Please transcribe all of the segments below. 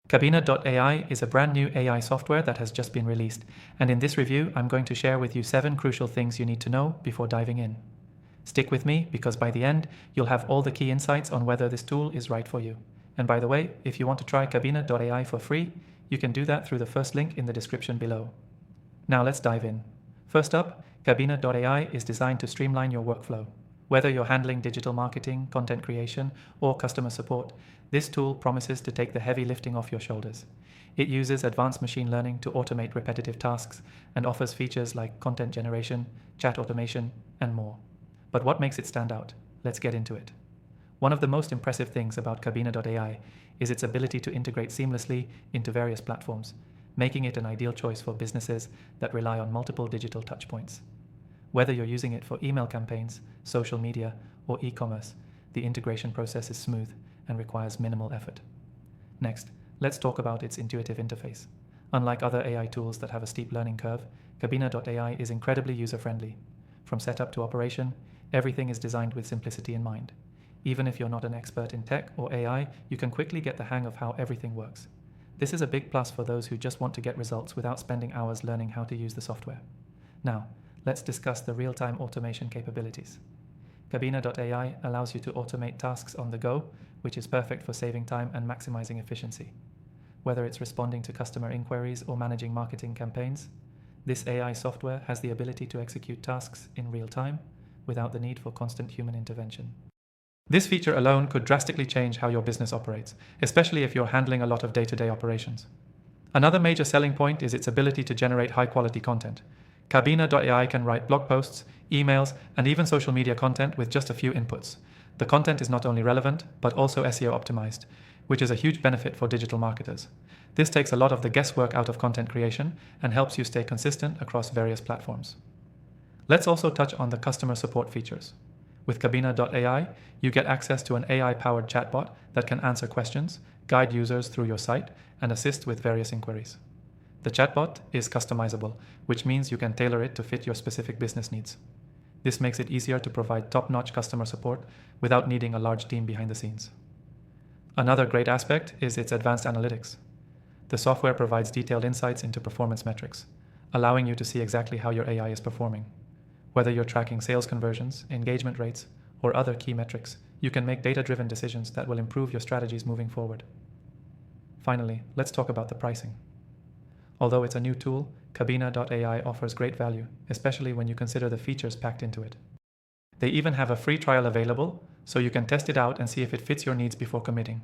Cabina.AI is a brand new AI software that has just been released, and in this review, I'm going to share with you 7 crucial things you need to know before diving in. Stick with me because by the end, you'll have all the key insights on whether this tool is right for you. And by the way, if you want to try Cabina.AI for free, you can do that through the first link in the description below. Now let's dive in. First up, Cabina.AI is designed to streamline your workflow. Whether you're handling digital marketing, content creation, or customer support, this tool promises to take the heavy lifting off your shoulders. It uses advanced machine learning to automate repetitive tasks and offers features like content generation, chat automation, and more. But what makes it stand out? Let's get into it. One of the most impressive things about Cabina.AI is its ability to integrate seamlessly into various platforms, making it an ideal choice for businesses that rely on multiple digital touchpoints. Whether you're using it for email campaigns, social media, or e-commerce, the integration process is smooth and requires minimal effort. Next, let's talk about its intuitive interface. Unlike other AI tools that have a steep learning curve, Cabina.AI is incredibly user-friendly. From setup to operation, everything is designed with simplicity in mind. Even if you're not an expert in tech or AI, you can quickly get the hang of how everything works. This is a big plus for those who just want to get results without spending hours learning how to use the software. Now, let's discuss the real-time automation capabilities. Cabina.AI allows you to automate tasks on the go, which is perfect for saving time and maximizing efficiency. Whether it's responding to customer inquiries or managing marketing campaigns, this AI software has the ability to execute tasks in real time without the need for constant human intervention. This feature alone could drastically change how your business operates, especially if you're handling a lot of day-to-day operations. Another major selling point is its ability to generate high-quality content. Cabina.AI can write blog posts, emails, and even social media content with just a few inputs. The content is not only relevant, but also SEO optimized, which is a huge benefit for digital marketers. This takes a lot of the guesswork out of content creation and helps you stay consistent across various platforms. Let's also touch on the customer support features. With Cabina.AI, you get access to an AI-powered chatbot that can answer questions, guide users through your site, and assist with various inquiries. The chatbot is customizable, which means you can tailor it to fit your specific business needs. This makes it easier to provide top-notch customer support without needing a large team behind the scenes. Another great aspect is its advanced analytics. The software provides detailed insights into performance metrics, allowing you to see exactly how your AI is performing. Whether you're tracking sales conversions, engagement rates, or other key metrics, you can make data-driven decisions that will improve your strategies moving forward. Finally, let's talk about the pricing. Although it's a new tool, Cabina.AI offers great value, especially when you consider the features packed into it. They even have a free trial available, so you can test it out and see if it fits your needs before committing.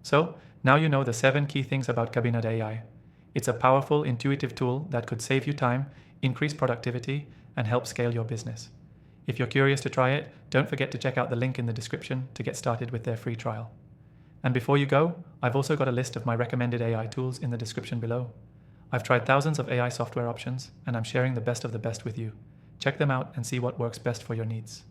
So, now you know the 7 key things about Cabina.AI. It's a powerful, intuitive tool that could save you time, increase productivity, and help scale your business. If you're curious to try it, don't forget to check out the link in the description to get started with their free trial. And before you go, I've also got a list of my recommended AI tools in the description below. I've tried thousands of AI software options, and I'm sharing the best of the best with you. Check them out and see what works best for your needs.